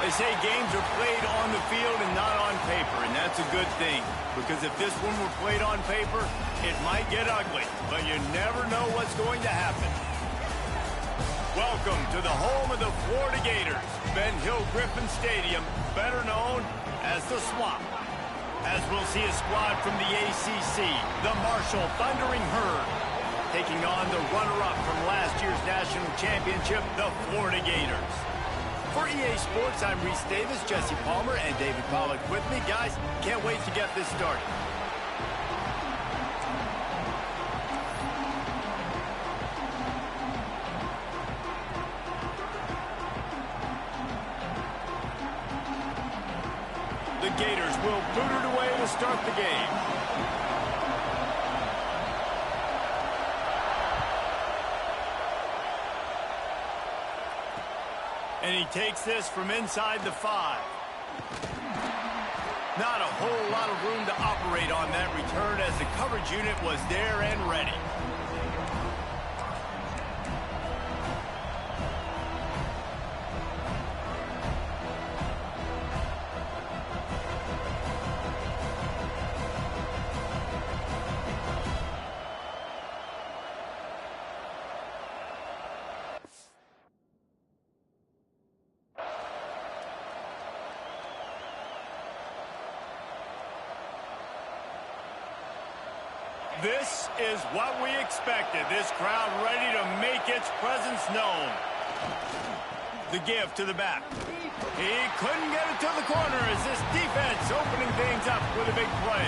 They say games are played on the field and not on paper, and that's a good thing. Because if this one were played on paper, it might get ugly, but you never know what's going to happen. Welcome to the home of the Florida Gators, Ben Hill Griffin Stadium, better known as the Swamp. As we'll see a squad from the ACC, the Marshall Thundering Herd, taking on the runner-up from last year's national championship, the Florida Gators. For EA Sports, I'm Reese Davis, Jesse Palmer, and David Pollack with me. Guys, can't wait to get this started. The Gators will boot it away to start the game. And he takes this from inside the 5. Not a whole lot of room to operate on that return as the coverage unit was there and ready. This is what we expected. This crowd ready to make its presence known. The give to the back. He couldn't get it to the corner as this defense opening things up with a big play.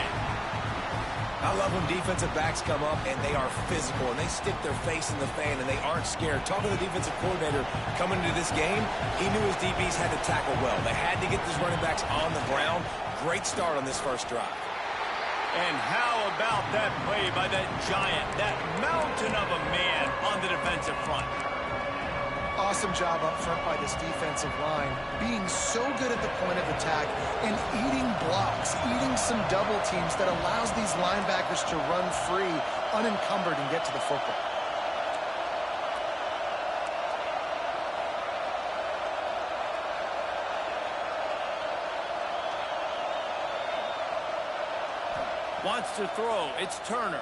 I love when defensive backs come up and they are physical and they stick their face in the fan and they aren't scared. Talking to the defensive coordinator coming into this game, he knew his DBs had to tackle well. They had to get these running backs on the ground. Great start on this first drive. And how about that play by that giant, that mountain of a man on the defensive front? Awesome job up front by this defensive line, being so good at the point of attack and eating blocks, eating some double teams that allows these linebackers to run free, unencumbered, and get to the football. Wants to throw. It's Turner.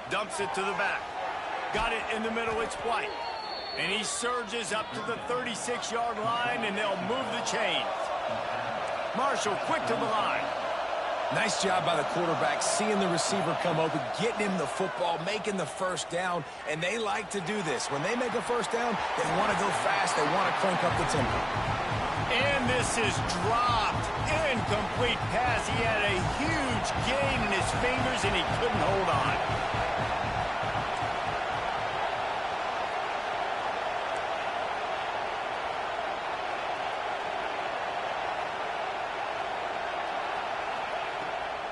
Dumps it to the back. Got it in the middle. It's White. And he surges up to the 36-yard line, and they'll move the chains. Marshall quick to the line. Nice job by the quarterback, seeing the receiver come open, getting him the football, making the first down, and they like to do this. When they make a first down, they want to go fast. They want to crank up the tempo. And this is dropped. Incomplete pass. He had a huge gain in his fingers, and he couldn't hold on.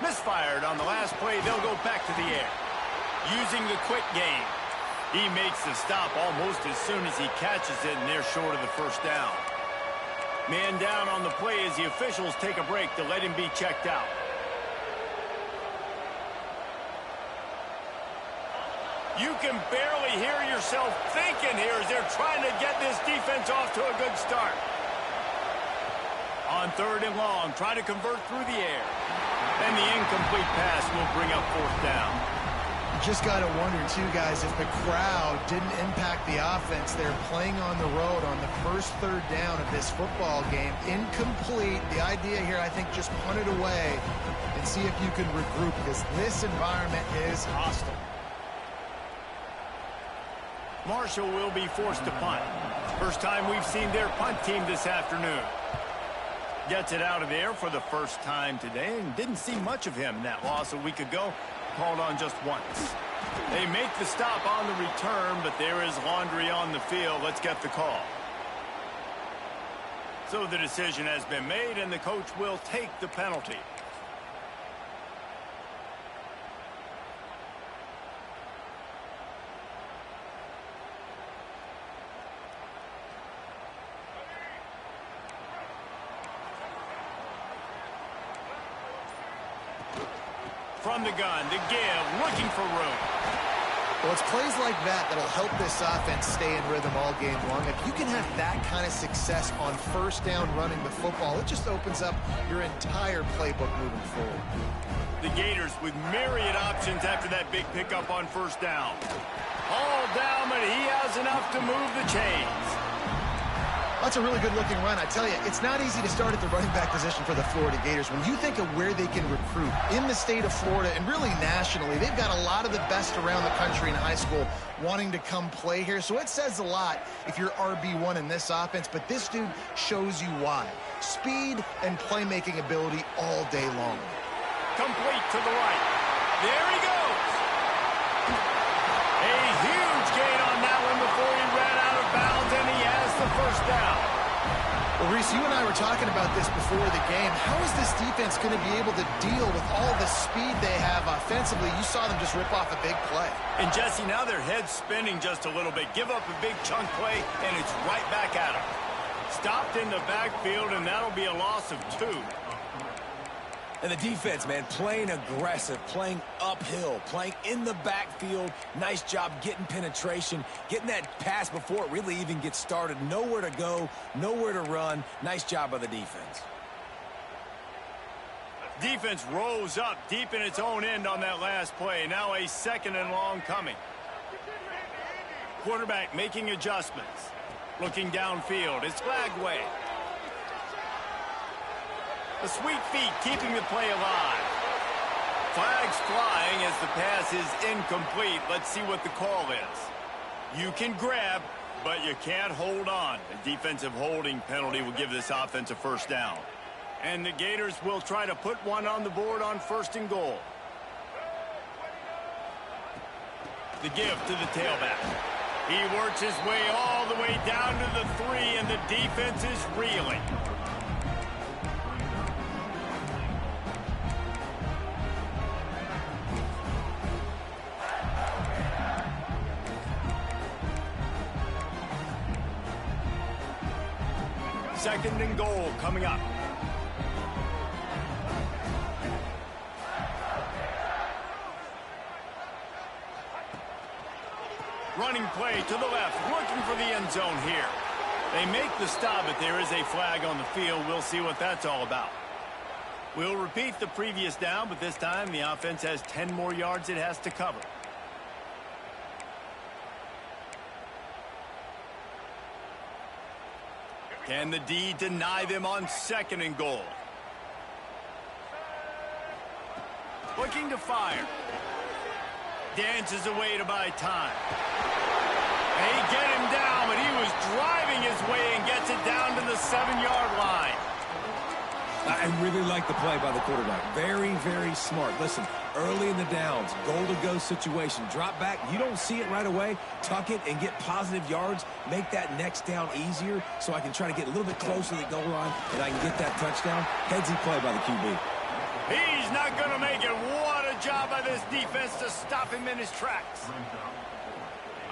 Misfired on the last play. They'll go back to the air. Using the quick game. He makes the stop almost as soon as he catches it, and they're short of the first down. Man down on the play as the officials take a break to let him be checked out. You can barely hear yourself thinking here as they're trying to get this defense off to a good start. On 3rd and long, try to convert through the air. And the incomplete pass will bring up 4th down. Just got to wonder, too, guys, if the crowd didn't impact the offense. They're playing on the road on the first 3rd down of this football game. Incomplete. The idea here, I think, just punt it away and see if you can regroup, because this environment is hostile. Marshall will be forced to punt. First time we've seen their punt team this afternoon. Gets it out of there for the first time today, and didn't see much of him in that loss a week ago. Called on just once. They make the stop on the return, but there is laundry on the field. Let's get the call. So the decision has been made, and the coach will take the penalty. From the gun, the give, looking for room. Well, it's plays like that that'll help this offense stay in rhythm all game long. If you can have that kind of success on first down running the football, it just opens up your entire playbook moving forward. The Gators with myriad options after that big pickup on first down. All down, but he has enough to move the chains. That's a really good-looking run. I tell you, it's not easy to start at the running back position for the Florida Gators. When you think of where they can recruit in the state of Florida and really nationally, they've got a lot of the best around the country in high school wanting to come play here. So it says a lot if you're RB1 in this offense, but this dude shows you why. Speed and playmaking ability all day long. Complete to the right. There he goes. A huge gain on that one before he ran out of bounds, and he has the first down. Well, Reese, you and I were talking about this before the game. How is this defense going to be able to deal with all the speed they have offensively? You saw them just rip off a big play. And, Jesse, now their head's spinning just a little bit. Give up a big chunk play, and it's right back at them. Stopped in the backfield, and that'll be a loss of 2. And the defense, man, playing aggressive, playing uphill, playing in the backfield. Nice job getting penetration, getting that pass before it really even gets started. Nowhere to go, nowhere to run. Nice job by the defense. Defense rose up deep in its own end on that last play. Now a 2nd and long coming. Quarterback making adjustments. Looking downfield. It's Flagway. The sweet feet keeping the play alive. Flags flying as the pass is incomplete. Let's see what the call is. You can grab, but you can't hold on. A defensive holding penalty will give this offense a first down. And the Gators will try to put one on the board on 1st and goal. The give to the tailback. He works his way all the way down to the 3, and the defense is reeling. Second and goal coming up. Running play to the left, looking for the end zone here. They make the stop, but there is a flag on the field. We'll see what that's all about. We'll repeat the previous down, but this time the offense has 10 more yards it has to cover. Can the D deny them on 2nd and goal? Looking to fire. Dances away to buy time. They get him down, but he was driving his way and gets it down to the 7-yard line. I really like the play by the quarterback. Very, very smart. Listen, early in the downs, goal-to-go situation. Drop back. You don't see it right away. Tuck it and get positive yards. Make that next down easier so I can try to get a little bit closer to the goal line and I can get that touchdown. Headsy play by the QB. He's not going to make it. What a job by this defense to stop him in his tracks.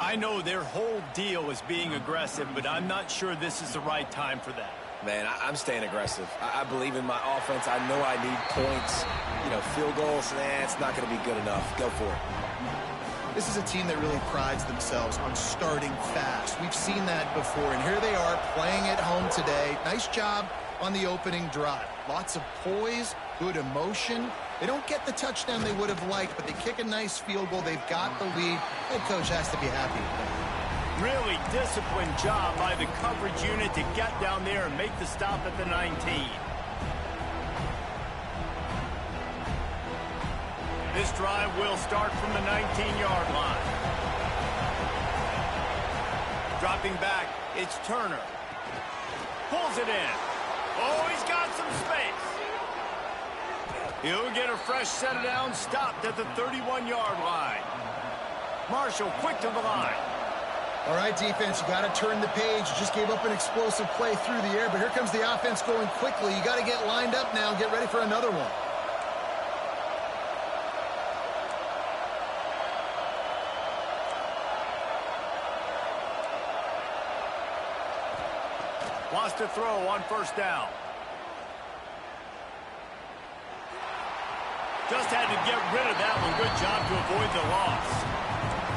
I know their whole deal is being aggressive, but I'm not sure this is the right time for that. Man, I'm staying aggressive. I believe in my offense. I know I need points. You know, field goals, it's not going to be good enough. Go for it. This is a team that really prides themselves on starting fast. We've seen that before, and here they are playing at home today. Nice job on the opening drive. Lots of poise, good emotion. They don't get the touchdown they would have liked, but they kick a nice field goal. They've got the lead. Head coach has to be happy with that. Really disciplined job by the coverage unit to get down there and make the stop at the 19. This drive will start from the 19-yard line. Dropping back, it's Turner. Pulls it in. Oh, he's got some space. He'll get a fresh set down, stopped at the 31-yard line. Marshall quick to the line. All right, defense, you got to turn the page. You just gave up an explosive play through the air, but here comes the offense going quickly. You got to get lined up now, get ready for another one. Wants to throw on first down. Just had to get rid of that one. Good job to avoid the loss.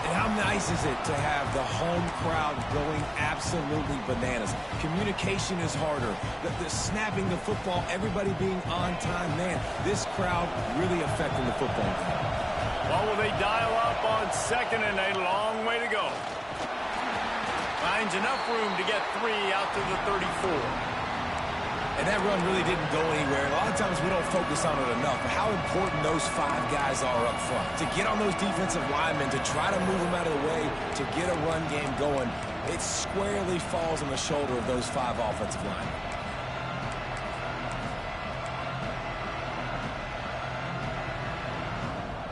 And how nice is it to have the home crowd going absolutely bananas? Communication is harder. The snapping the football, everybody being on time. Man, this crowd really affecting the football game. Well, will they dial up on 2nd and a long way to go? Finds enough room to get 3 out to the 34. And that run really didn't go anywhere. A lot of times we don't focus on it enough, but how important those 5 guys are up front. To get on those defensive linemen, to try to move them out of the way, to get a run game going, it squarely falls on the shoulder of those 5 offensive linemen.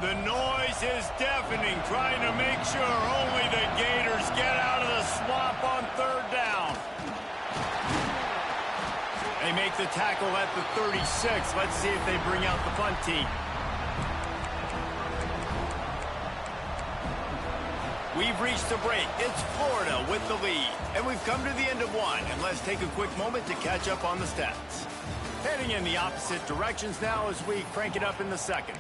The noise is deafening, trying to make sure only the Gators get out of the swamp on 3rd down. They make the tackle at the 36. Let's see if they bring out the punt team. We've reached the break. It's Florida with the lead. And we've come to the end of one. And let's take a quick moment to catch up on the stats. Heading in the opposite directions now as we crank it up in the 2nd.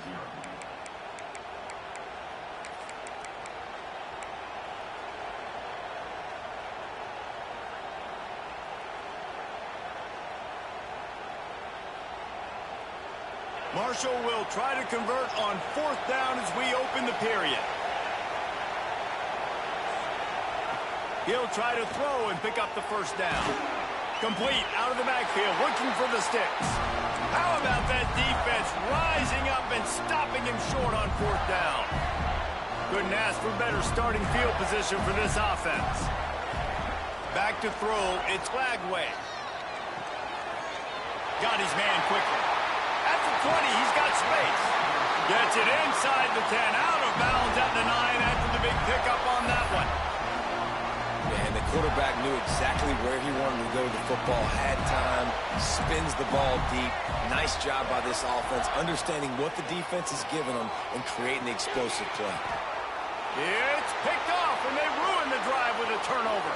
Marshall will try to convert on 4th down as we open the period. He'll try to throw and pick up the 1st down. Complete out of the backfield, looking for the sticks. How about that defense rising up and stopping him short on 4th down? Couldn't ask for better starting field position for this offense. Back to throw, it's Lagway. Got his man quickly. At the 20, he's got space. Gets it inside the 10, out of bounds at the 9 after the big pickup on that one. Yeah, and the quarterback knew exactly where he wanted to go with the football, had time, spins the ball deep. Nice job by this offense, understanding what the defense is giving them and creating the explosive play. It's picked off, and they ruin the drive with a turnover.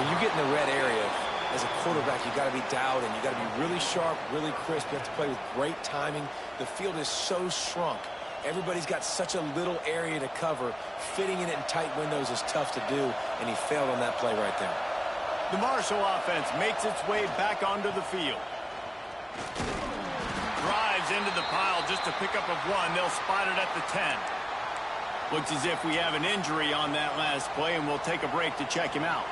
When you get in the red area, as a quarterback, you got to be dialed in. You got to be really sharp, really crisp. You have to play with great timing. The field is so shrunk. Everybody's got such a little area to cover. Fitting it in tight windows is tough to do, and he failed on that play right there. The Marshall offense makes its way back onto the field. Drives into the pile just to pick up a 1. They'll spot it at the 10. Looks as if we have an injury on that last play, and we'll take a break to check him out.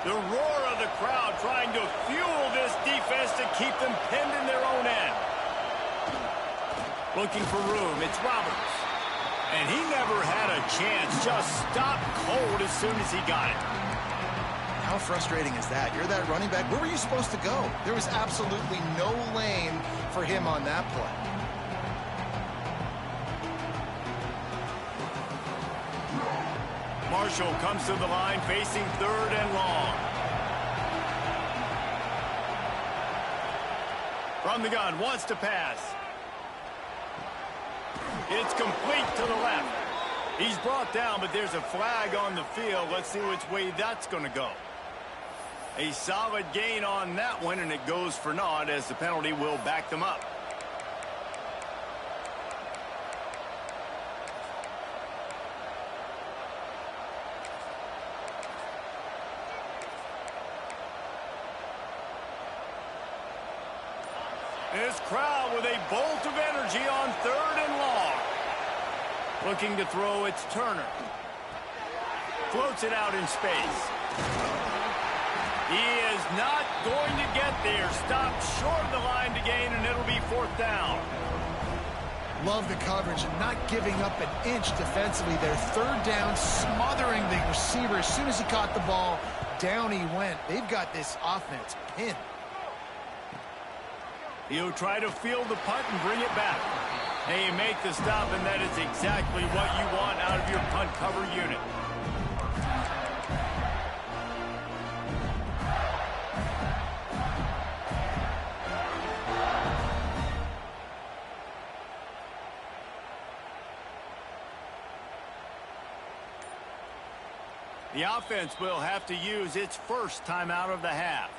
The roar of the crowd trying to fuel this defense to keep them pinned in their own end. Looking for room, it's Roberts. And he never had a chance, just stopped cold as soon as he got it. How frustrating is that? You're that running back. Where were you supposed to go? There was absolutely no lane for him on that play. Marshall comes to the line facing 3rd and long. From the gun, wants to pass. It's complete to the left. He's brought down, but there's a flag on the field. Let's see which way that's going to go. A solid gain on that one, and it goes for naught as the penalty will back them up. This crowd with a bolt of energy on 3rd and long. Looking to throw, it's Turner. Floats it out in space. He is not going to get there. Stopped short of the line to gain, and it'll be 4th down. Love the coverage and not giving up an inch defensively. Their 3rd down, smothering the receiver. As soon as he caught the ball, down he went. They've got this offense pinned. He'll try to field the punt and bring it back. And you make the stop, and that is exactly what you want out of your punt cover unit. The offense will have to use its first timeout of the half.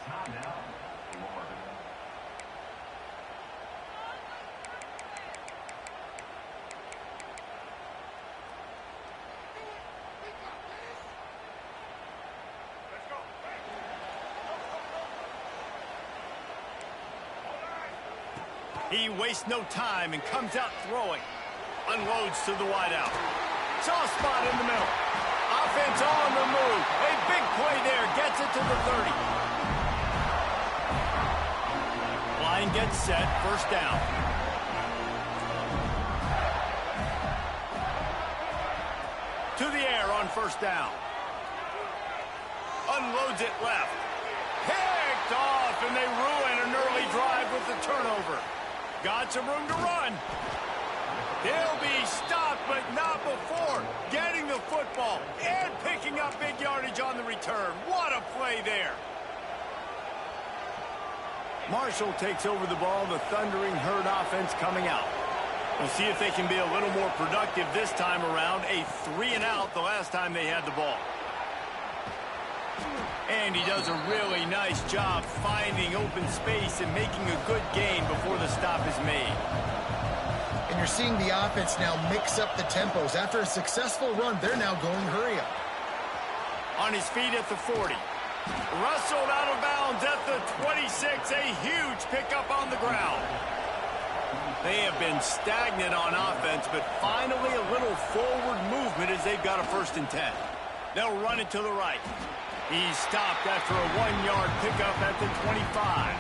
He wastes no time and comes out throwing. Unloads to the wideout. Soft spot in the middle. Offense on the move. A big play there. Gets it to the 30. Line gets set. First down. To the air on first down. Unloads it left. Picked off, and they ruin an early drive with the turnover. Got some room to run. He'll be stopped, but not before getting the football and picking up big yardage on the return. What a play there. Marshall takes over the ball. The Thundering Herd offense coming out. We'll see if they can be a little more productive this time around. A 3-and-out the last time they had the ball. And he does a really nice job finding open space and making a good gain before the stop is made. And you're seeing the offense now mix up the tempos. After a successful run, they're now going hurry up. On his feet at the 40. Wrestled out of bounds at the 26. A huge pickup on the ground. They have been stagnant on offense, but finally a little forward movement as they've got a 1st and 10. They'll run it to the right. He's stopped after a 1-yard pickup at the 25.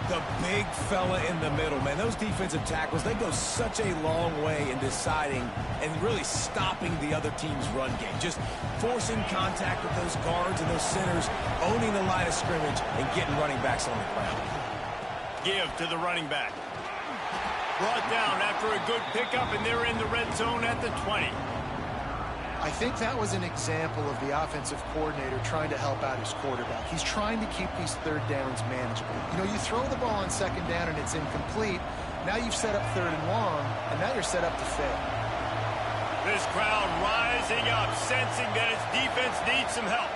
The big fella in the middle, man. Those defensive tackles, they go such a long way in deciding and really stopping the other team's run game. Just forcing contact with those guards and those centers, owning the line of scrimmage, and getting running backs on the ground. Give to the running back. Brought down after a good pickup, and they're in the red zone at the 20. I think that was an example of the offensive coordinator trying to help out his quarterback. He's trying to keep these 3rd downs manageable. You know, you throw the ball on 2nd down and it's incomplete. Now you've set up 3rd and long, and now you're set up to fail. This crowd rising up, sensing that its defense needs some help.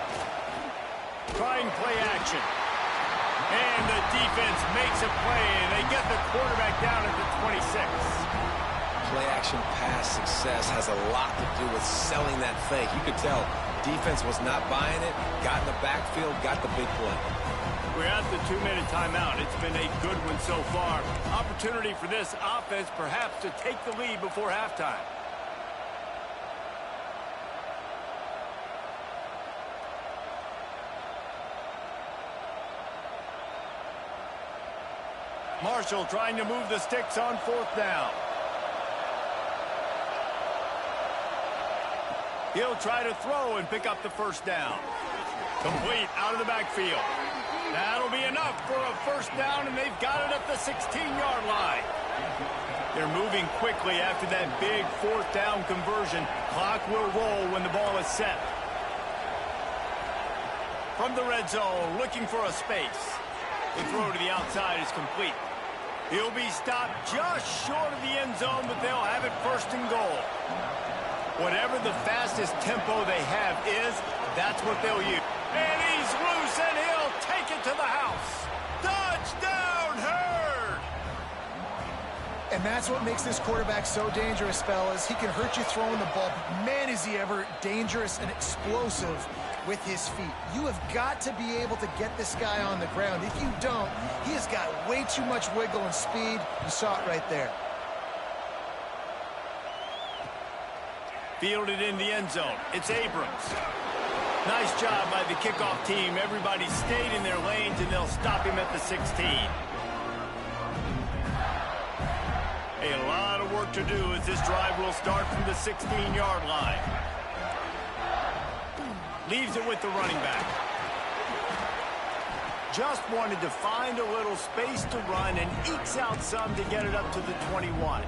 Trying play action. And the defense makes a play, and they get the quarterback down at the 26. Play-action pass success has a lot to do with selling that fake. You could tell defense was not buying it, got in the backfield, got the big play. We're at the 2-minute timeout. It's been a good one so far. Opportunity for this offense perhaps to take the lead before halftime. Marshall trying to move the sticks on 4th down. He'll try to throw and pick up the 1st down. Complete out of the backfield. That'll be enough for a 1st down, and they've got it at the 16-yard line. They're moving quickly after that big 4th down conversion. Clock will roll when the ball is set. From the red zone, looking for a space. The throw to the outside is complete. He'll be stopped just short of the end zone, but they'll have it 1st and goal. Whatever the fastest tempo they have is, that's what they'll use. And he's loose, and he'll take it to the house. Touchdown, Herd! And that's what makes this quarterback so dangerous, fellas. He can hurt you throwing the ball, but man, is he ever dangerous and explosive with his feet. You have got to be able to get this guy on the ground. If you don't, he has got way too much wiggle and speed. You saw it right there. Fielded in the end zone. It's Abrams. Nice job by the kickoff team. Everybody stayed in their lanes, and they'll stop him at the 16. A lot of work to do as this drive will start from the 16-yard line. Leaves it with the running back. Just wanted to find a little space to run and ekes out some to get it up to the 21.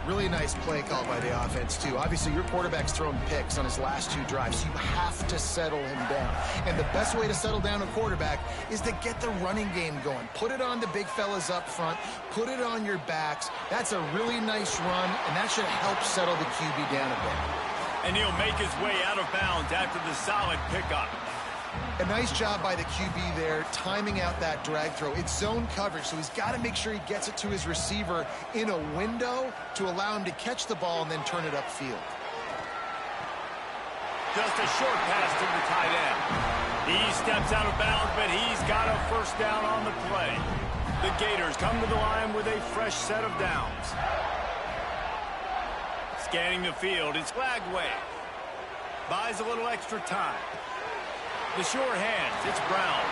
Really nice play call by the offense, too. Obviously, your quarterback's thrown picks on his last 2 drives, so you have to settle him down. And the best way to settle down a quarterback is to get the running game going. Put it on the big fellas up front. Put it on your backs. That's a really nice run, and that should help settle the QB down a bit. And he'll make his way out of bounds after the solid pickup. A nice job by the QB there, timing out that drag throw. It's zone coverage, so he's got to make sure he gets it to his receiver in a window to allow him to catch the ball and then turn it upfield. Just a short pass to the tight end. He steps out of bounds, but he's got a 1st down on the play. The Gators come to the line with a fresh set of downs. Scanning the field, it's flag wave. Buys a little extra time. The sure hands, it's Brown.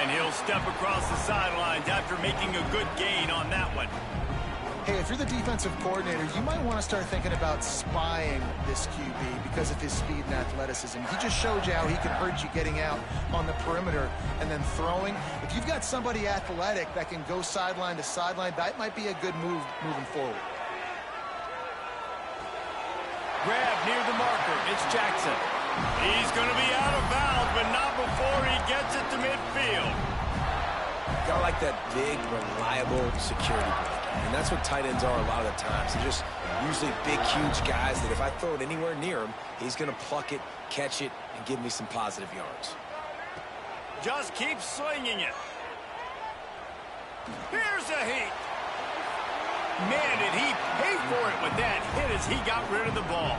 And he'll step across the sidelines after making a good gain on that one. Hey, if you're the defensive coordinator, you might want to start thinking about spying this QB because of his speed and athleticism. He just showed you how he can hurt you getting out on the perimeter and then throwing. If you've got somebody athletic that can go sideline to sideline, that might be a good move moving forward. Grab near the marker. It's Jackson. He's going to be out of bounds, but not before he gets it to midfield. Got like that big, reliable security blanket. And that's what tight ends are a lot of the times. They're just usually big, huge guys that if I throw it anywhere near him, he's going to pluck it, catch it, and give me some positive yards. Just keep slinging it. Here's a heat. Man, did he pay for it with that hit as he got rid of the ball.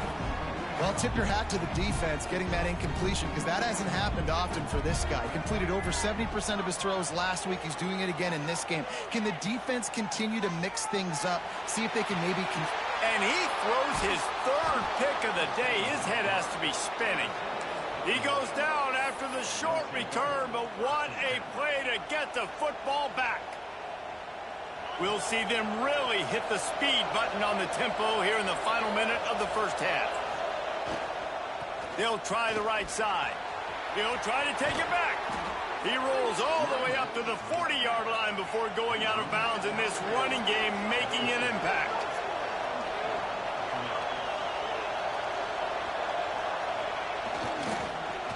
Well, tip your hat to the defense getting that incompletion because that hasn't happened often for this guy. Completed over 70% of his throws last week. He's doing it again in this game. Can the defense continue to mix things up? See if they can maybe... And he throws his third pick of the day. His head has to be spinning. He goes down after the short return, but what a play to get the football back. We'll see them really hit the speed button on the tempo here in the final minute of the first half. They'll try the right side. He'll try to take it back. He rolls all the way up to the 40-yard line before going out of bounds in this running game, making an impact.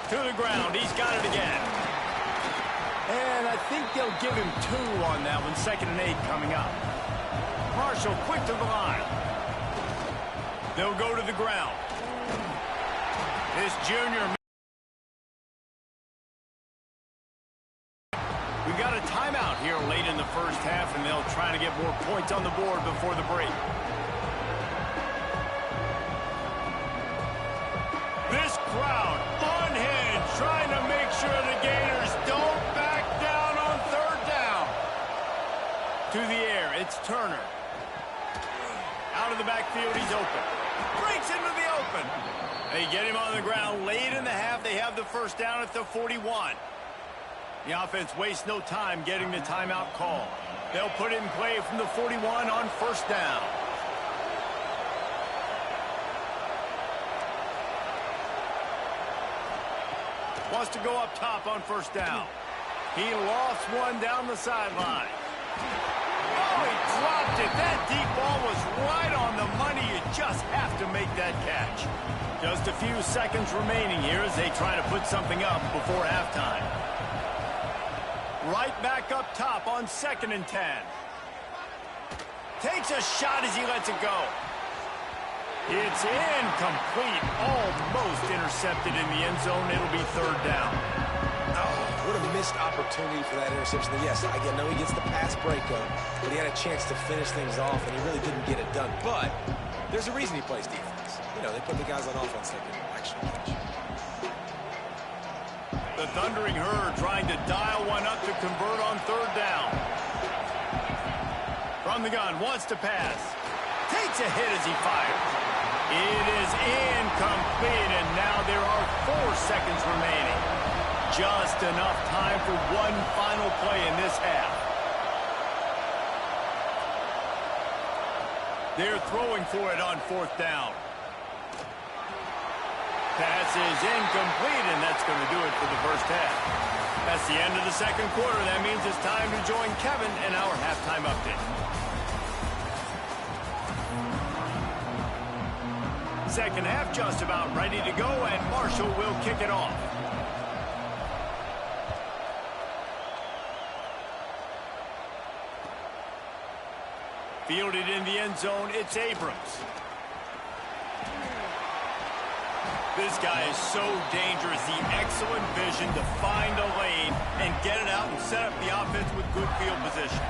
To the ground. He's got it again. And I think they'll give him 2 on that one. 2nd and 8 coming up. Marshall quick to the line. They'll go to the ground. This junior. We've got a timeout here late in the first half, and they'll try to get more points on the board before the break. This crowd unhinged, trying to make sure the Gators don't back down on 3rd down. To the air, it's Turner. Out of the backfield, he's open. Breaks into the open. They get him on the ground late in the half. They have the first down at the 41. The offense wastes no time getting the timeout call. They'll put it in play from the 41 on 1st down. Wants to go up top on 1st down. He lost one down the sideline. Oh, he dropped it. That deep ball was right on the money. You just have to make that catch. Just a few seconds remaining here as they try to put something up before halftime. Right back up top on 2nd and 10. Takes a shot as he lets it go. It's incomplete. Almost intercepted in the end zone. It'll be 3rd down. Oh, what a missed opportunity for that interception. Yes, I know he gets the pass breakup, but he had a chance to finish things off, and he really didn't get it done. But there's a reason he plays defense. You know, they put the guys on offense that can actually catch. The Thundering Herd trying to dial one up to convert on 3rd down. From the gun, wants to pass. Takes a hit as he fires. It is incomplete, and now there are 4 seconds remaining. Just enough time for one final play in this half. They're throwing for it on 4th down. Pass is incomplete, and that's going to do it for the first half. That's the end of the 2nd quarter. That means it's time to join Kevin in our halftime update. 2nd half just about ready to go, and Marshall will kick it off. Fielded in the end zone, it's Abrams. This guy is so dangerous. The excellent vision to find a lane and get it out and set up the offense with good field position.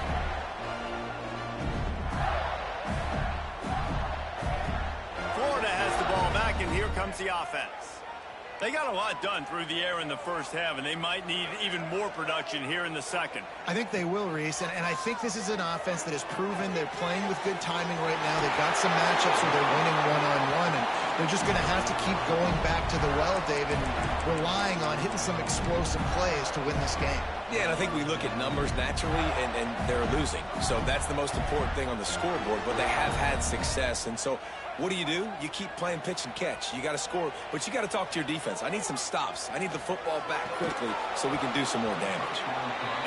Florida has the ball back, and here comes the offense. They got a lot done through the air in the first half, and they might need even more production here in the second. I think they will, Reese, and I think this is an offense that has proven they're playing with good timing right now. They've got some matchups where they're winning one-on-one, and they're just going to have to keep going back to the well, David, and relying on hitting some explosive plays to win this game. Yeah, and I think we look at numbers naturally, and they're losing. So that's the most important thing on the scoreboard, but they have had success. And so what do? You keep playing pitch and catch. You got to score, but you got to talk to your defense. I need some stops. I need the football back quickly so we can do some more damage.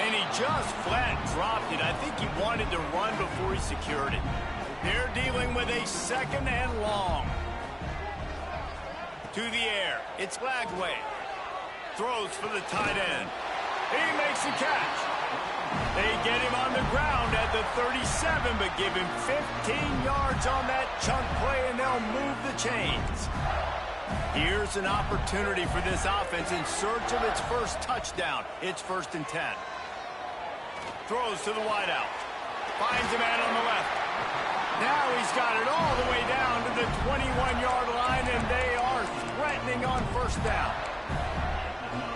And he just flat dropped it. I think he wanted to run before he secured it. They're dealing with a second and long. To the air. It's Lagway. Throws for the tight end. He makes the catch. They get him on the ground at the 37, but give him 15 yards on that chunk play, and they'll move the chains. Here's an opportunity for this offense in search of its first touchdown. It's 1st and 10. Throws to the wideout. Finds a man on the left. Now he's got it all the way down to the 21-yard line, and they are threatening on 1st down.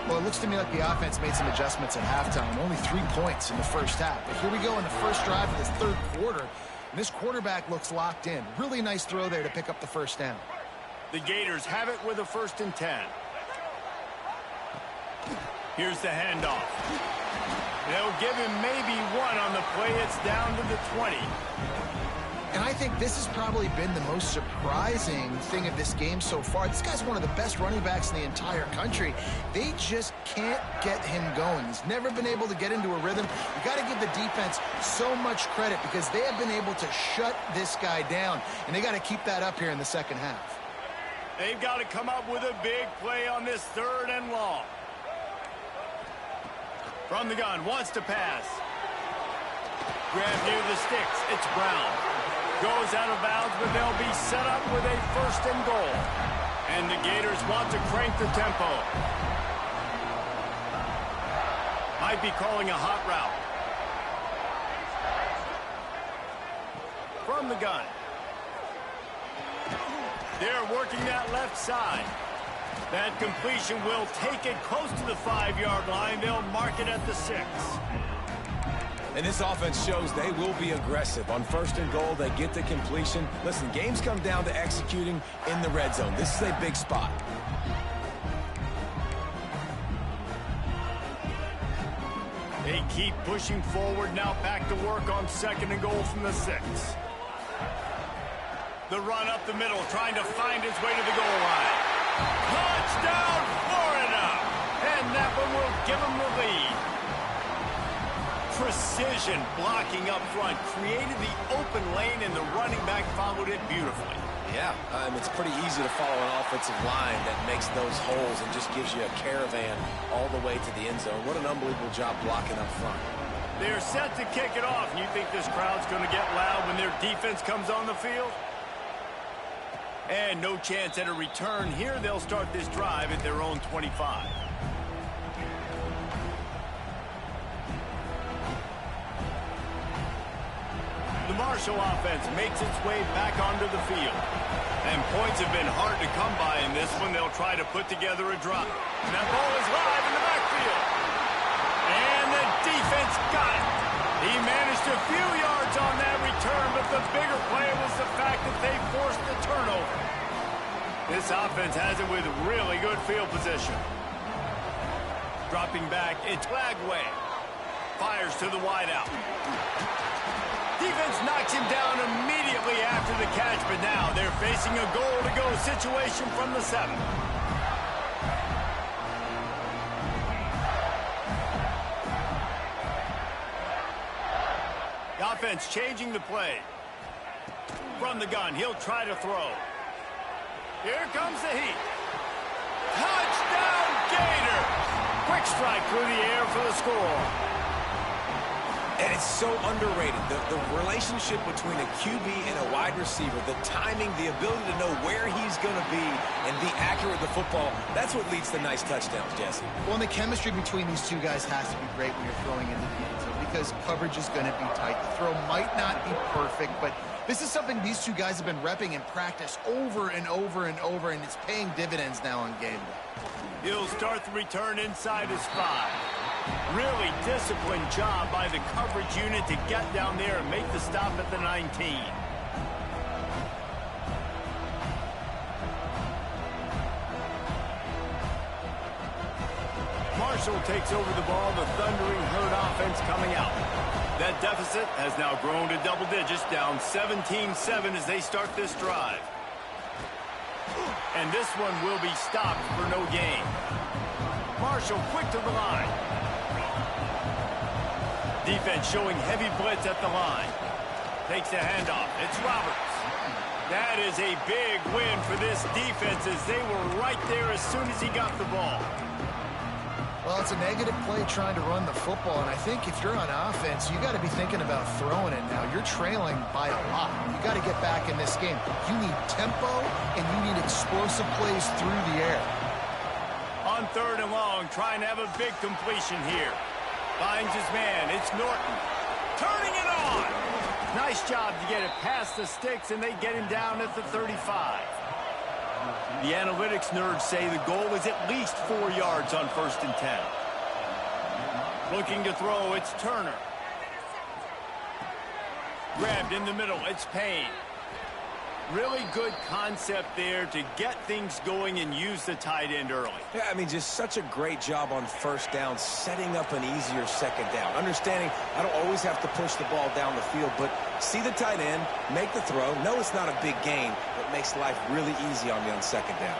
Well, it looks to me like the offense made some adjustments at halftime. Only 3 points in the first half. But here we go in the first drive of this third quarter. And this quarterback looks locked in. Really nice throw there to pick up the first down. The Gators have it with a 1st and 10. Here's the handoff. They'll give him maybe one on the play. It's down to the 20. And I think this has probably been the most surprising thing of this game so far. This guy's one of the best running backs in the entire country. They just can't get him going. He's never been able to get into a rhythm. You got to give the defense so much credit because they have been able to shut this guy down, and they got to keep that up here in the second half. They've got to come up with a big play on this 3rd and long. From the gun, wants to pass. Grab near the sticks. It's Brown. Goes out of bounds, but they'll be set up with a 1st and goal. And the Gators want to crank the tempo. Might be calling a hot route. From the gun. They're working that left side. That completion will take it close to the 5-yard line. They'll mark it at the 6. And this offense shows they will be aggressive. On 1st and goal, they get the completion. Listen, games come down to executing in the red zone. This is a big spot. They keep pushing forward. Now back to work on 2nd and goal from the 6. The run up the middle, trying to find his way to the goal line. Touchdown, Florida! And that one will give them the lead. Precision blocking up front created the open lane, and the running back followed it beautifully. Yeah, it's pretty easy to follow an offensive line that makes those holes and just gives you a caravan all the way to the end zone. What an unbelievable job blocking up front. They're set to kick it off, and you think this crowd's going to get loud when their defense comes on the field? And no chance at a return here. They'll start this drive at their own 25. The Marshall offense makes its way back onto the field. And points have been hard to come by in this one. They'll try to put together a drop. And that ball is live in the backfield. And the defense got it. He managed a few yards on that return, but the bigger play was the fact that they forced the turnover. This offense has it with really good field position. Dropping back, it's Lagway. Fires to the wideout. Defense knocks him down immediately after the catch, but now they're facing a goal-to-go situation from the 7. The offense changing the play. From the gun, he'll try to throw. Here comes the heat. Touchdown, Gators! Quick strike through the air for the score. And it's so underrated. The relationship between a QB and a wide receiver, the timing, the ability to know where he's going to be and be accurate with the football, that's what leads to nice touchdowns, Jesse. Well, and the chemistry between these two guys has to be great when you're throwing into the end zone because coverage is going to be tight. The throw might not be perfect, but This is something these two guys have been repping in practice over and over and over, and it's paying dividends now on game day. He'll start the return inside his 5. Really disciplined job by the coverage unit to get down there and make the stop at the 19. Marshall takes over the ball, the Thundering Herd offense coming out. That deficit has now grown to double digits, down 17-7 as they start this drive. And this one will be stopped for no gain. Marshall quick to the line. Defense showing heavy blitz at the line. Takes the handoff. It's Roberts. That is a big win for this defense as they were right there as soon as he got the ball. Well, it's a negative play trying to run the football, and I think if you're on offense, you got to be thinking about throwing it now. You're trailing by a lot. You got to get back in this game. You need tempo, and you need explosive plays through the air. On 3rd and long, trying to have a big completion here. Finds his man. It's Norton. Turning it on. Nice job to get it past the sticks, and they get him down at the 35. The analytics nerds say the goal is at least 4 yards on 1st and 10. Looking to throw, it's Turner. Grabbed in the middle, it's Payne. Really good concept there to get things going and use the tight end early. Yeah, I mean, just such a great job on 1st down, setting up an easier 2nd down. Understanding I don't always have to push the ball down the field, but see the tight end, make the throw. No, it's not a big gain, but makes life really easy on me on 2nd down.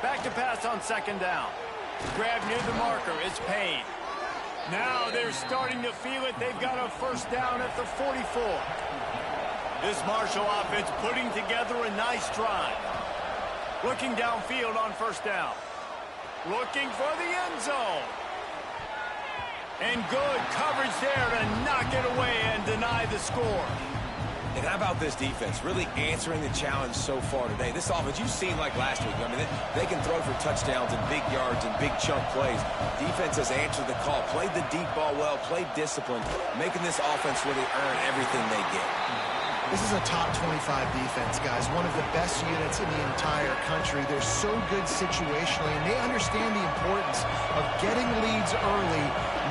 Back to pass on 2nd down. Grab near the marker, it's Payne. Now they're starting to feel it. They've got a 1st down at the 44. This Marshall offense putting together a nice drive. Looking downfield on 1st down. Looking for the end zone. And good coverage there to knock it away and deny the score. And how about this defense? Really answering the challenge so far today. This offense, you've seen like last week. I mean, they can throw for touchdowns and big yards and big chunk plays. Defense has answered the call, played the deep ball well, played disciplined, making this offense really earn everything they get. This is a top 25 defense, guys. One of the best units in the entire country. They're so good situationally, and they understand the importance of getting leads early,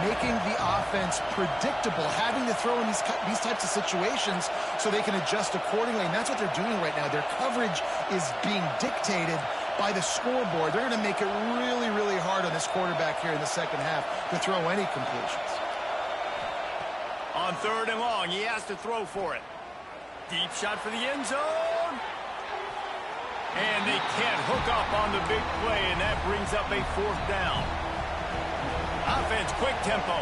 making the offense predictable, having to throw in these types of situations so they can adjust accordingly, and that's what they're doing right now. Their coverage is being dictated by the scoreboard. They're going to make it really, really hard on this quarterback here in the 2nd half to throw any completions. On 3rd and long, he has to throw for it. Deep shot for the end zone. And they can't hook up on the big play, and that brings up a 4th down. Offense, quick tempo.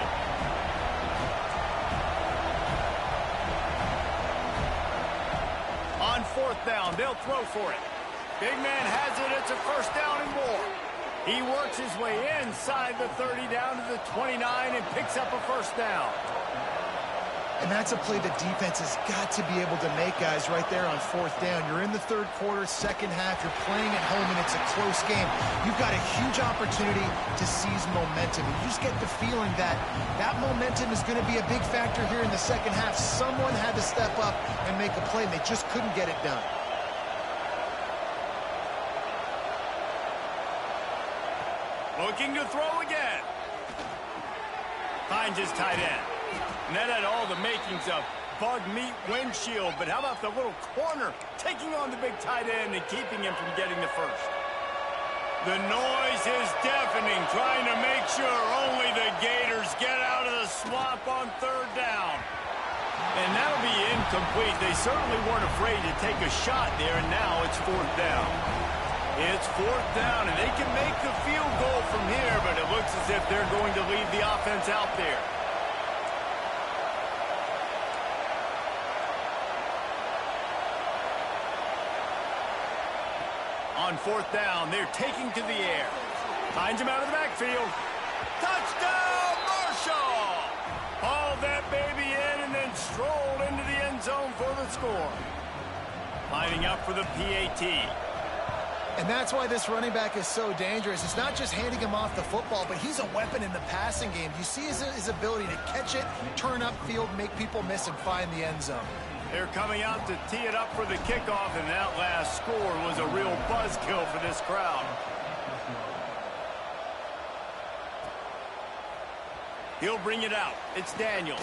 On 4th down, they'll throw for it. Big man has it. It's a 1st down and more. He works his way inside the 30 down to the 29 and picks up a 1st down. And that's a play the defense has got to be able to make, guys, right there on 4th down. You're in the 3rd quarter, 2nd half. You're playing at home, and it's a close game. You've got a huge opportunity to seize momentum. And you just get the feeling that that momentum is going to be a big factor here in the 2nd half. Someone had to step up and make a play, and they just couldn't get it done. Looking to throw again. Finds his tight end. And that had all the makings of bug meat windshield, but how about the little corner taking on the big tight end and keeping him from getting the 1st? The noise is deafening, trying to make sure only the Gators get out of the swamp on 3rd down. And that'll be incomplete. They certainly weren't afraid to take a shot there, and now it's 4th down. It's 4th down, and they can make the field goal from here, but it looks as if they're going to leave the offense out there. On 4th down, they're taking to the air. Finds him out of the backfield. Touchdown, Marshall! Hauled that baby in and then strolled into the end zone for the score. Lining up for the PAT. And that's why this running back is so dangerous. It's not just handing him off the football, but he's a weapon in the passing game. You see his ability to catch it, turn upfield, make people miss, and find the end zone. They're coming out to tee it up for the kickoff, and that last score was a real buzzkill for this crowd. He'll bring it out. It's Daniels.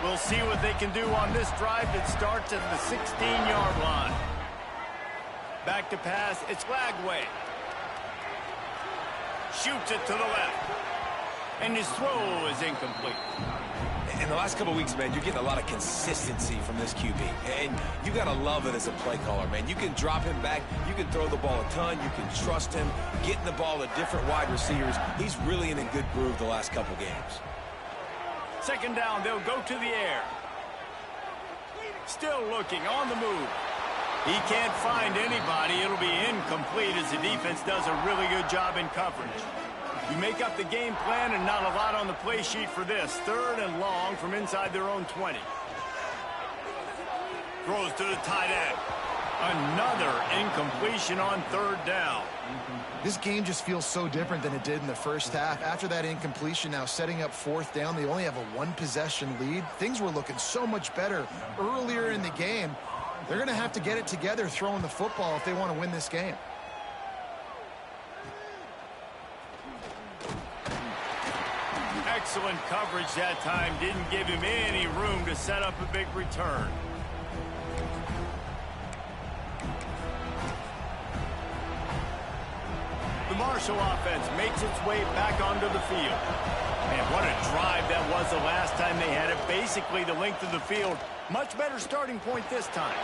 We'll see what they can do on this drive that starts at the 16-yard line. Back to pass, it's Lagway. Shoots it to the left. And his throw is incomplete. In the last couple of weeks, man, you're getting a lot of consistency from this QB. And you got to love it as a play caller, man. You can drop him back. You can throw the ball a ton. You can trust him, getting the ball to different wide receivers. He's really in a good groove the last couple games. Second down, they'll go to the air. Still looking, on the move. He can't find anybody. It'll be incomplete as the defense does a really good job in coverage. You make up the game plan and not a lot on the play sheet for this. Third and long from inside their own 20. Throws to the tight end. Another incompletion on third down. This game just feels so different than it did in the first half. After that incompletion, now setting up fourth down, they only have a one-possession lead. Things were looking so much better earlier in the game. They're going to have to get it together throwing the football if they want to win this game. Excellent coverage that time. Didn't give him any room to set up a big return. The Marshall offense makes its way back onto the field. And what a drive that was the last time they had it. Basically the length of the field. Much better starting point this time.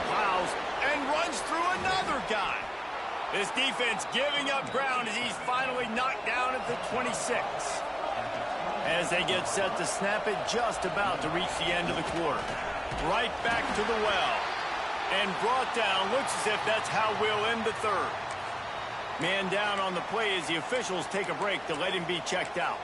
Plows and runs through another guy. This defense giving up ground as he's finally knocked down at the 26. As they get set to snap it, just about to reach the end of the quarter. Right back to the well. And brought down. Looks as if that's how we'll end the third. Man down on the play as the officials take a break to let him be checked out.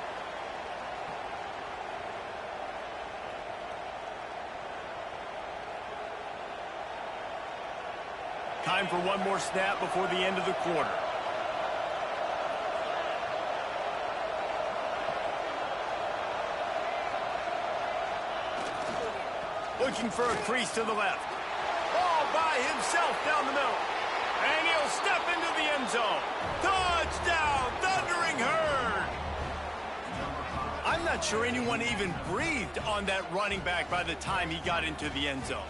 Time for one more snap before the end of the quarter. Looking for a crease to the left. All by himself down the middle. And he'll step into the end zone. Touchdown, Thundering Herd. I'm not sure anyone even breathed on that running back by the time he got into the end zone.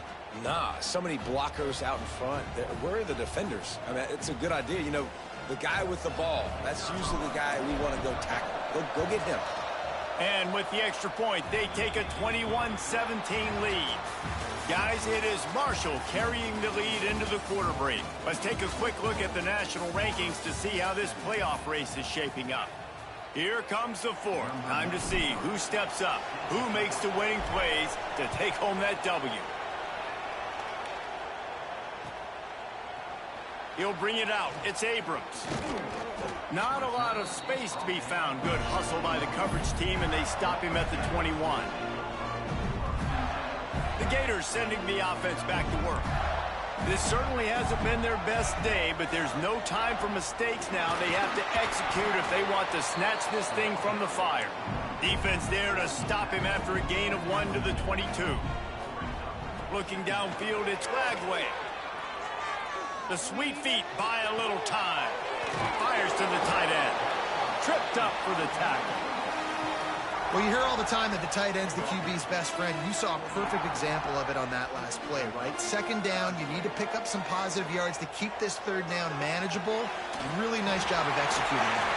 Nah, so many blockers out in front. Where are the defenders? I mean, it's a good idea. You know, the guy with the ball, that's usually the guy we want to go tackle. Go get him. And with the extra point, they take a 21-17 lead. Guys, it is Marshall carrying the lead into the quarter break. Let's take a quick look at the national rankings to see how this playoff race is shaping up. Here comes the fourth. Time to see who steps up, who makes the winning plays to take home that W. He'll bring it out. It's Abrams. Not a lot of space to be found. Good hustle by the coverage team, and they stop him at the 21. The Gators sending the offense back to work. This certainly hasn't been their best day, but there's no time for mistakes now. They have to execute if they want to snatch this thing from the fire. Defense there to stop him after a gain of 1 to the 22. Looking downfield, it's Lagway. The sweet feet buy a little time. Fires to the tight end. Tripped up for the tackle. Well, you hear all the time that the tight end's the QB's best friend. You saw a perfect example of it on that last play, right? Second down, you need to pick up some positive yards to keep this third down manageable. Really nice job of executing that.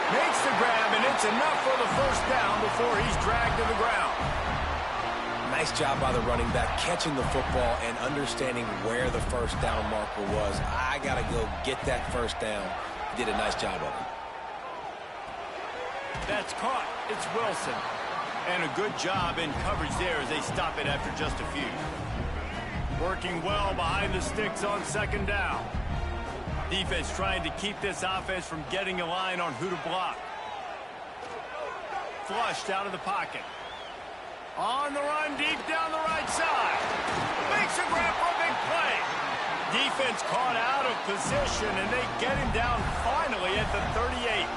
Makes the grab, and it's enough for the first down before he's dragged to the ground. Nice job by the running back, catching the football and understanding where the first down marker was. I got to go get that first down. He did a nice job of it. That's caught. It's Wilson. And a good job in coverage there as they stop it after just a few. Working well behind the sticks on second down. Defense trying to keep this offense from getting a line on who to block. Flushed out of the pocket. On the run, deep down the right side. Makes a grab for a big play. Defense caught out of position, and they get him down finally at the 38.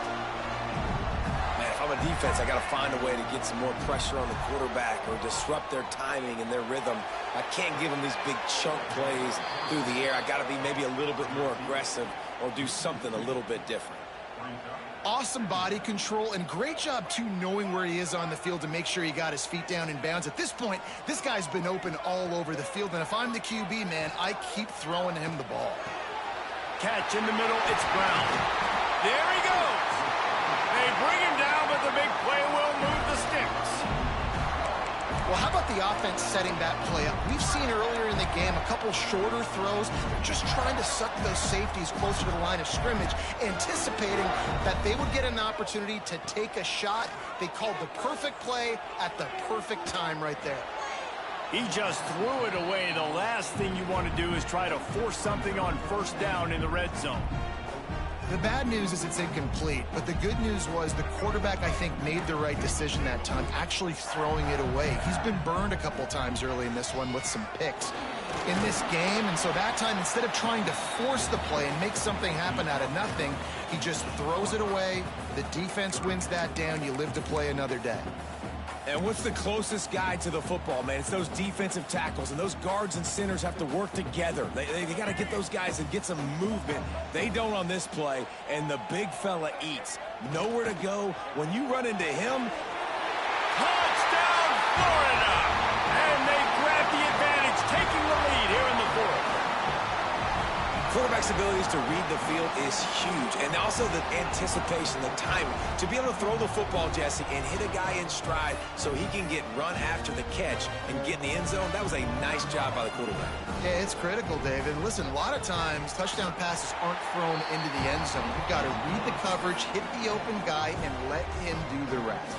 Man, if I'm a defense, I got to find a way to get some more pressure on the quarterback or disrupt their timing and their rhythm. I can't give them these big chunk plays through the air. I got to be maybe a little bit more aggressive or do something a little bit different. Awesome body control and great job, too, knowing where he is on the field to make sure he got his feet down in bounds. At this point, this guy's been open all over the field, and if I'm the QB, man, I keep throwing him the ball. Catch in the middle, it's Brown. There he goes. They bring him down, but the big play will move the sticks. Well, how about the offense setting that play up? We've seen earlier in the game a couple shorter throws. They're just trying to suck those safeties closer to the line of scrimmage, anticipating that they would get an opportunity to take a shot. They called the perfect play at the perfect time right there. He just threw it away. The last thing you want to do is try to force something on first down in the red zone. The bad news is it's incomplete, but the good news was the quarterback, I think, made the right decision that time, actually throwing it away. He's been burned a couple times early in this one with some picks in this game, and so that time, instead of trying to force the play and make something happen out of nothing, he just throws it away. The defense wins that down. You live to play another day. And what's the closest guy to the football, man? It's those defensive tackles, and those guards and centers have to work together. They got to get those guys and get some movement. They don't on this play, and the big fella eats. Nowhere to go. When you run into him, touchdown, Florida! And they grab the advantage, taking the lead here in the fourth. quarterback's abilities to read the field is huge, and also the anticipation, the timing. To be able to throw the football, Jesse, and hit a guy in stride so he can get run after the catch and get in the end zone, that was a nice job by the quarterback. Yeah, it's critical, David. Listen, a lot of times touchdown passes aren't thrown into the end zone. You've got to read the coverage, hit the open guy, and let him do the rest.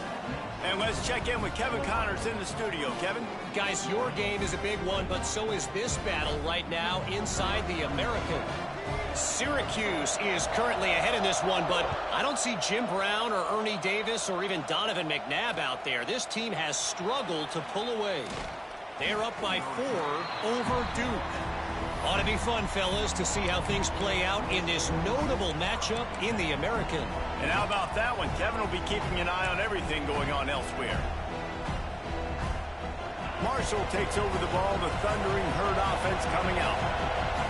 And let's check in with Kevin Connors in the studio. Kevin? Guys, your game is a big one, but so is this battle right now inside the American. Syracuse is currently ahead in this one, but I don't see Jim Brown or Ernie Davis or even Donovan McNabb out there. This team has struggled to pull away. They're up by 4 over Duke. Ought to be fun, fellas, to see how things play out in this notable matchup in the American. And how about that one? Kevin will be keeping an eye on everything going on elsewhere. Marshall takes over the ball. The Thundering Herd offense coming out.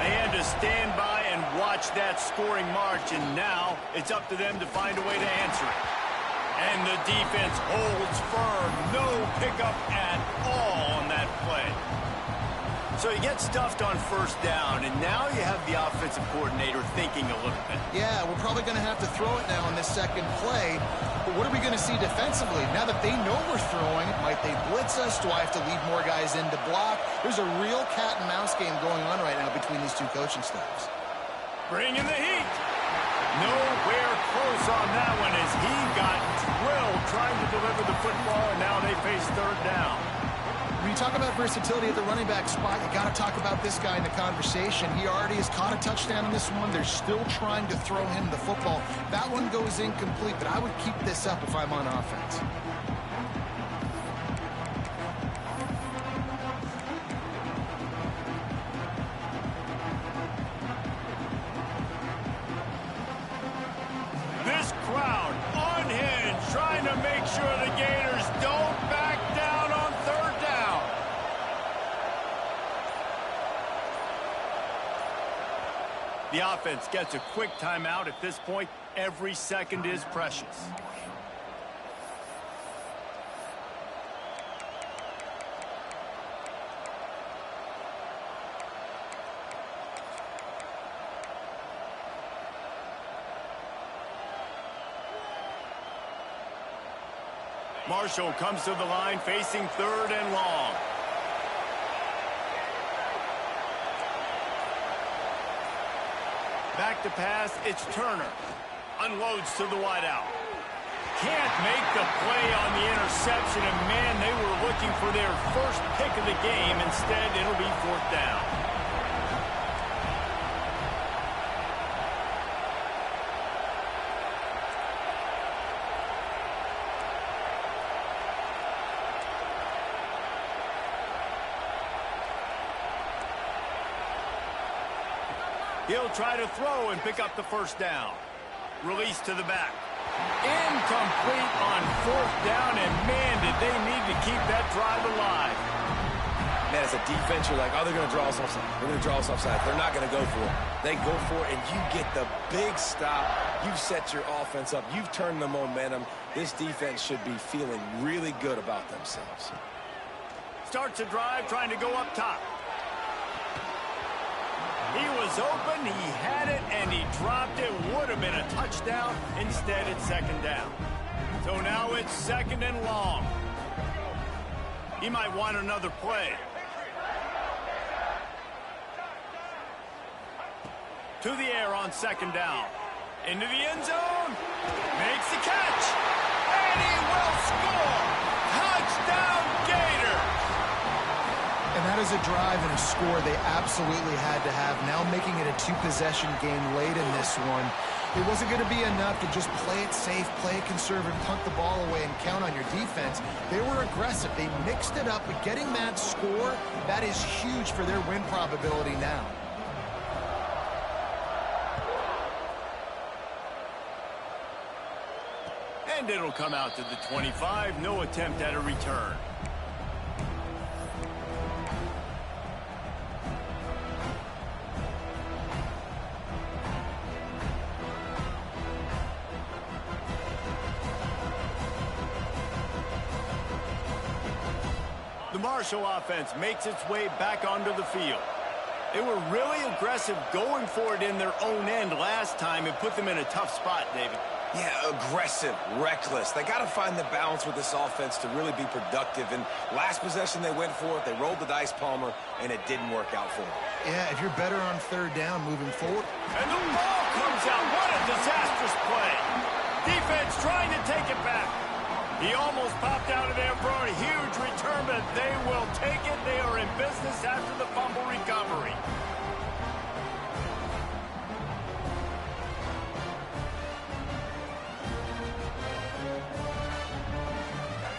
They had to stand by and watch that scoring march, and now it's up to them to find a way to answer it. And the defense holds firm. No pickup at all on that play. So you get stuffed on first down, and now you have the offensive coordinator thinking a little bit. Yeah, we're probably going to have to throw it now in this second play. But what are we going to see defensively? Now that they know we're throwing, might they blitz us? Do I have to leave more guys in to block? There's a real cat and mouse game going on right now between these two coaching staffs. Bring in the heat. Nowhere close on that one as he got drilled trying to deliver the football, and now they face third down. When you talk about versatility at the running back spot, you got to talk about this guy in the conversation. He already has caught a touchdown in this one. They're still trying to throw him the football. That one goes incomplete, but I would keep this up if I'm on offense. This crowd unhinged, trying to make sure the Gators don't back down on third down. The offense gets a quick timeout. At this point, every second is precious. Marshall comes to the line facing third and long. Back to pass, it's Turner. Unloads to the wideout. Can't make the play on the interception, and man, they were looking for their first pick of the game. Instead, it'll be fourth down. He'll try to throw and pick up the first down. Release to the back. Incomplete on fourth down, and man, did they need to keep that drive alive. Man, as a defense, you're like, oh, they're going to draw us offside. They're going to draw us offside. They're not going to go for it. They go for it, and you get the big stop. You've set your offense up. You've turned the momentum. This defense should be feeling really good about themselves. Starts a drive trying to go up top. He was open, he had it, and he dropped it. Would have been a touchdown. Instead, it's second down. So now it's second and long. He might want another play. To the air on second down. Into the end zone. Makes the catch. And he will score. Touchdown, Gators. And that is a drive and a score they absolutely had to have. Now making it a two-possession game late in this one. It wasn't going to be enough to just play it safe, play it conservative, punt the ball away, and count on your defense. They were aggressive. They mixed it up, but getting that score, that is huge for their win probability now. And it'll come out to the 25. No attempt at a return. The Marshall offense makes its way back onto the field. They were really aggressive going for it in their own end last time and put them in a tough spot, David. Yeah, aggressive, reckless. They got to find the balance with this offense to really be productive. And last possession they went for it, they rolled the dice, Palmer, and it didn't work out for them. Yeah, if you're better on third down moving forward. And the ball comes out. What a disastrous play. Defense trying to take it back. He almost popped out of there for a huge return, but they will take it. They are in business after the fumble recovery.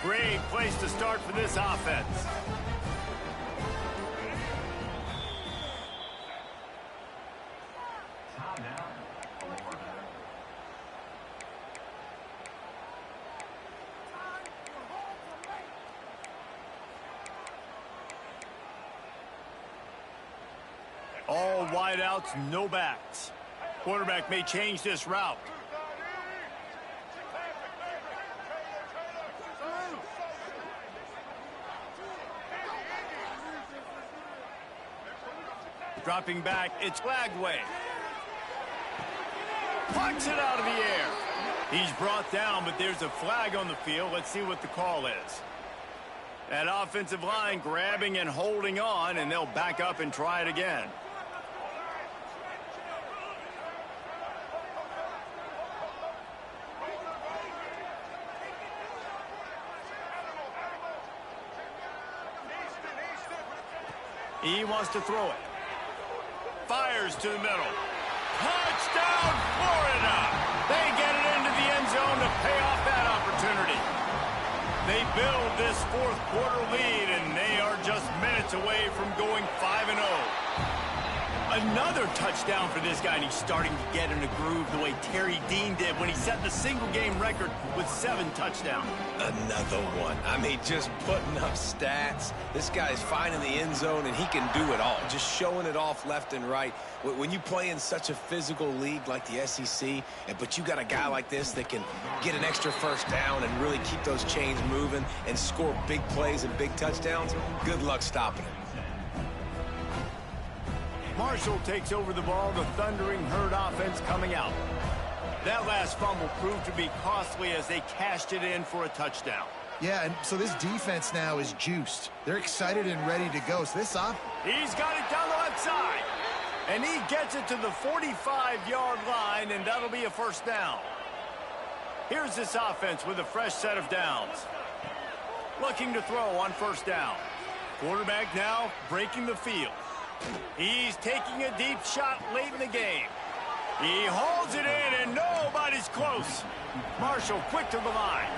Great place to start for this offense. All wideouts, no backs. Quarterback may change this route. Dropping back, it's Flagway. Plucks it out of the air. He's brought down, but there's a flag on the field. Let's see what the call is. That offensive line grabbing and holding on, and they'll back up and try it again. He wants to throw it. Fires to the middle. Touchdown, Florida! They get it into the end zone to pay off that opportunity. They build this fourth quarter lead, and they are just minutes away from going 5-0. Another touchdown for this guy, and he's starting to get in a groove the way Terry Dean did when he set the single-game record with 7 touchdowns. Another one. I mean, just putting up stats. This guy's finding the end zone, and he can do it all. Just showing it off left and right. When you play in such a physical league like the SEC, but you got a guy like this that can get an extra first down and really keep those chains moving and score big plays and big touchdowns, good luck stopping him. Marshall takes over the ball, the Thundering Herd offense coming out. That last fumble proved to be costly as they cashed it in for a touchdown. Yeah, and so this defense now is juiced. They're excited and ready to go. So this up. He's got it down the left side. And he gets it to the 45-yard line, and that'll be a first down. Here's this offense with a fresh set of downs. Looking to throw on first down. Quarterback now breaking the field. He's taking a deep shot late in the game. He holds it in, and nobody's close. Marshall quick to the line.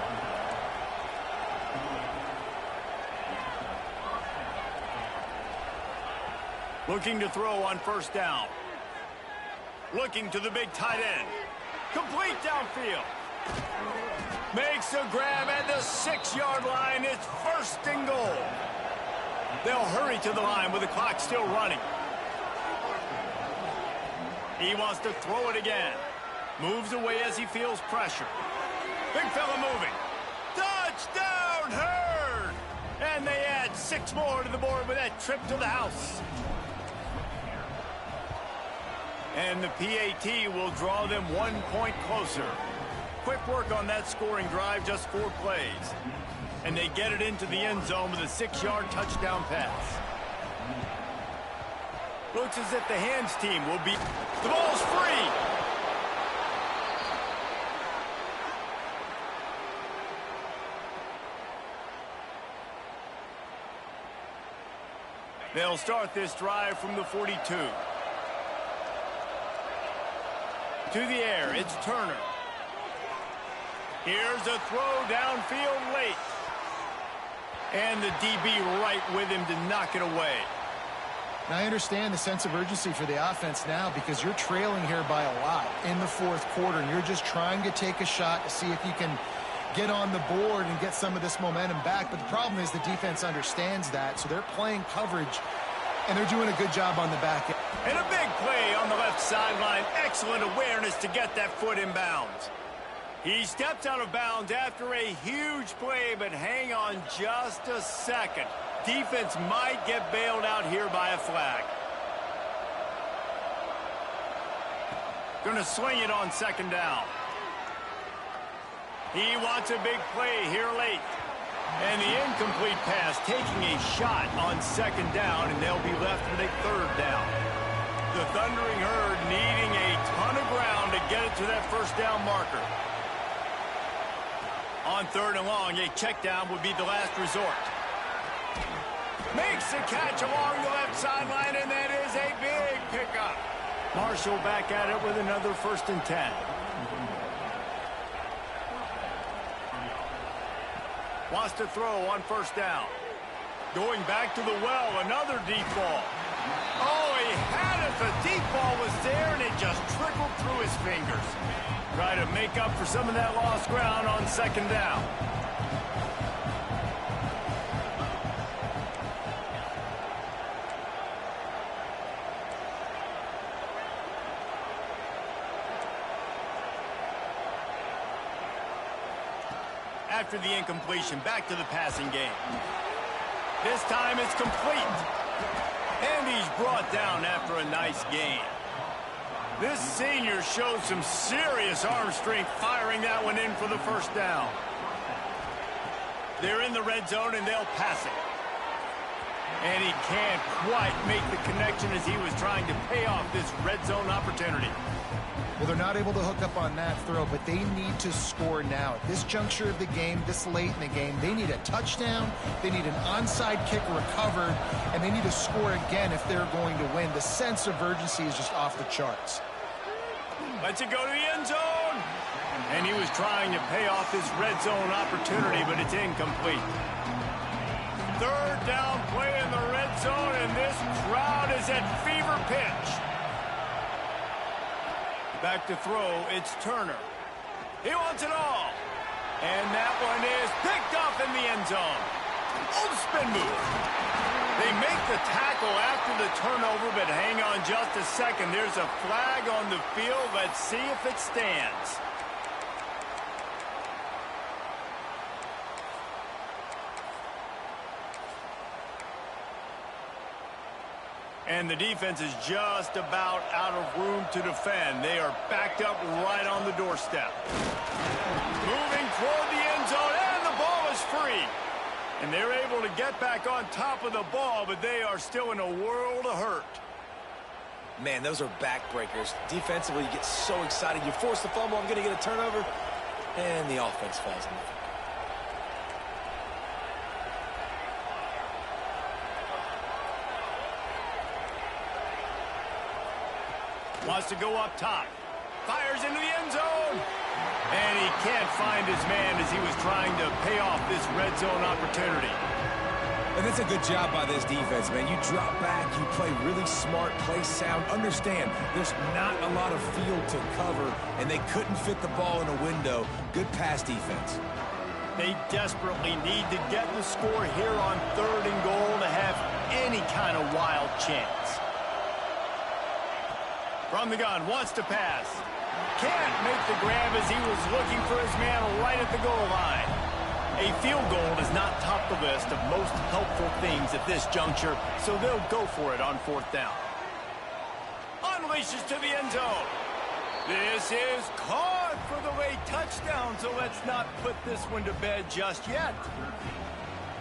Looking to throw on first down. Looking to the big tight end. Complete downfield. Makes a grab at the 6-yard line. It's 1st and goal. They'll hurry to the line with the clock still running. He wants to throw it again. Moves away as he feels pressure. Big fella moving. Touchdown, Hurd! And they add 6 more to the board with that trip to the house. And the PAT will draw them 1 point closer. Quick work on that scoring drive, just 4 plays. And they get it into the end zone with a 6-yard touchdown pass. Looks as if the hands team will be... The ball's free! They'll start this drive from the 42. To the air, it's Turner. Here's a throw downfield late. And the DB right with him to knock it away. Now, I understand the sense of urgency for the offense now because you're trailing here by a lot in the 4th quarter, and you're just trying to take a shot to see if you can get on the board and get some of this momentum back. But the problem is the defense understands that, so they're playing coverage, and they're doing a good job on the back end. And a big play on the left sideline. Excellent awareness to get that foot in bounds. He steps out of bounds after a huge play, but hang on just a second. Defense might get bailed out here by a flag. Gonna swing it on 2nd down. He wants a big play here late. And the incomplete pass taking a shot on 2nd down, and they'll be left with a 3rd down. The Thundering Herd needing a ton of ground to get it to that 1st down marker. On 3rd and long, a check down would be the last resort. Makes the catch along the left sideline, and that is a big pickup. Marshall back at it with another 1st and 10. Wants to throw on 1st down. Going back to the well, another deep ball. Oh, he had it. The deep ball was there, and it just trickled through his fingers. Try to make up for some of that lost ground on 2nd down. After the incompletion, back to the passing game. This time it's complete. And he's brought down after a nice gain. This senior showed some serious arm strength firing that one in for the 1st down. They're in the red zone and they'll pass it. And he can't quite make the connection as he was trying to pay off this red zone opportunity. Well, they're not able to hook up on that throw, but they need to score now. At this juncture of the game, this late in the game, they need a touchdown, they need an onside kick recovered, and they need to score again if they're going to win. The sense of urgency is just off the charts. Lets it go to the end zone. And he was trying to pay off this red zone opportunity, but it's incomplete. 3rd down play in the red zone, and this crowd is at fever pitch. Back to throw, it's Turner. He wants it all. And that one is picked off in the end zone. Oh, spin move. They make the tackle after the turnover, but hang on just a second. There's a flag on the field. Let's see if it stands. And the defense is just about out of room to defend. They are backed up right on the doorstep. Moving toward the end zone, and the ball is free. And they're able to get back on top of the ball, but they are still in a world of hurt. Man, those are backbreakers. Defensively, you get so excited. You force the fumble, I'm going to get a turnover, and the offense falls in. Wants to go up top. Fires into the end zone. And he can't find his man as he was trying to pay off this red zone opportunity. And that's a good job by this defense, man. You drop back, you play really smart, play sound. Understand, there's not a lot of field to cover, and they couldn't fit the ball in a window. Good pass defense. They desperately need to get the score here on 3rd and goal to have any kind of wild chance. From the gun, wants to pass. Can't make the grab as he was looking for his man right at the goal line. A field goal does not top the list of most helpful things at this juncture, so they'll go for it on 4th down. Unleashes to the end zone. This is caught for the late touchdown, so let's not put this one to bed just yet.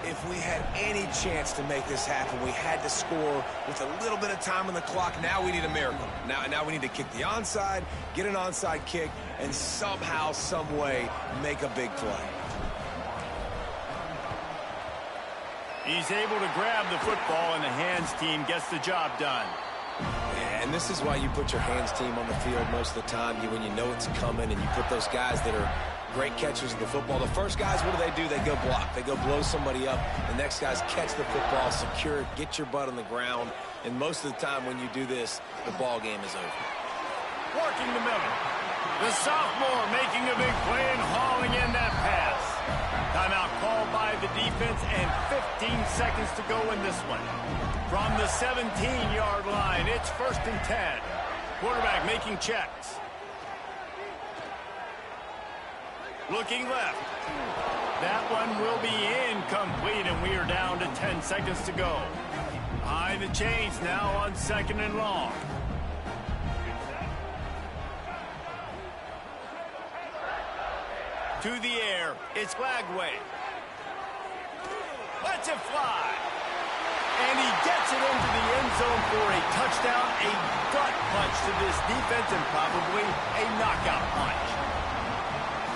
If we had any chance to make this happen, we had to score with a little bit of time on the clock. Now we need a miracle. Now we need to kick the onside, get an onside kick, and somehow, some way, make a big play. He's able to grab the football, and the hands team gets the job done. Yeah, and this is why you put your hands team on the field most of the time. When you know it's coming, and you put those guys that are great catchers of the football. The first guys, what do? They go block. They go blow somebody up. The next guys catch the football, secure it, get your butt on the ground. And most of the time when you do this, the ball game is over. Working the middle. The sophomore making a big play and hauling in that pass. Timeout called by the defense and 15 seconds to go in this one. From the 17-yard line, it's 1st and 10. Quarterback making checks. Looking left. That one will be incomplete, and we are down to 10 seconds to go. Behind the chains now on 2nd and long. To the air, it's Glagway. Lets it fly. And he gets it into the end zone for a touchdown, a gut punch to this defense, and probably a knockout punch.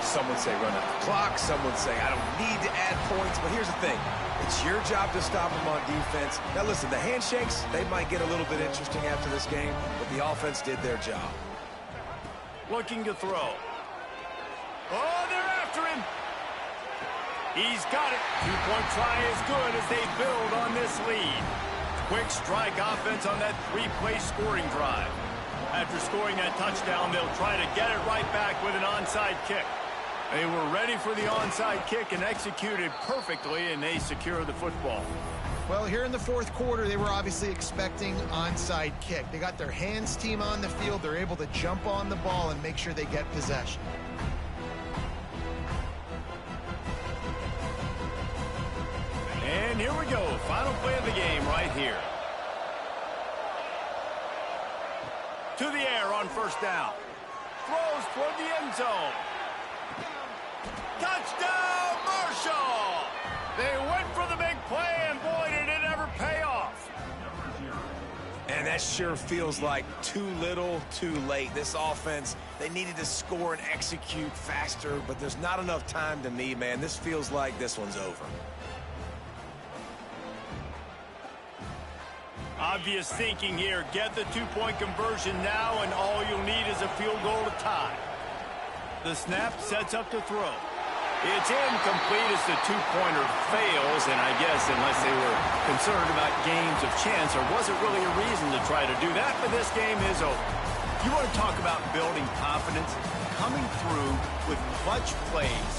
Some would say run out the clock. Some would say I don't need to add points. But here's the thing. It's your job to stop them on defense. Now, listen, the handshakes, they might get a little bit interesting after this game, but the offense did their job. Looking to throw. Oh, they're after him. He's got it. 2-point try is good as they build on this lead. Quick strike offense on that 3-play scoring drive. After scoring that touchdown, they'll try to get it right back with an onside kick. They were ready for the onside kick and executed perfectly, and they secure the football. Well, here in the 4th quarter, they were obviously expecting onside kick. They got their hands team on the field. They're able to jump on the ball and make sure they get possession. And here we go. Final play of the game right here. To the air on 1st down. Throws toward the end zone. Touchdown, Marshall! They went for the big play, and boy, did it ever pay off. And that sure feels like too little, too late. This offense, they needed to score and execute faster, but there's not enough time to me, man. This feels like this one's over. Obvious thinking here. Get the 2-point conversion now, and all you'll need is a field goal to tie. The snap sets up to throw. It's incomplete as the 2-pointer fails, and I guess unless they were concerned about games of chance, there wasn't really a reason to try to do that, but this game is over. You want to talk about building confidence? Coming through with clutch plays,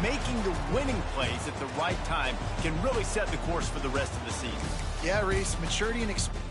making the winning plays at the right time can really set the course for the rest of the season. Yeah, Reese, maturity and experience.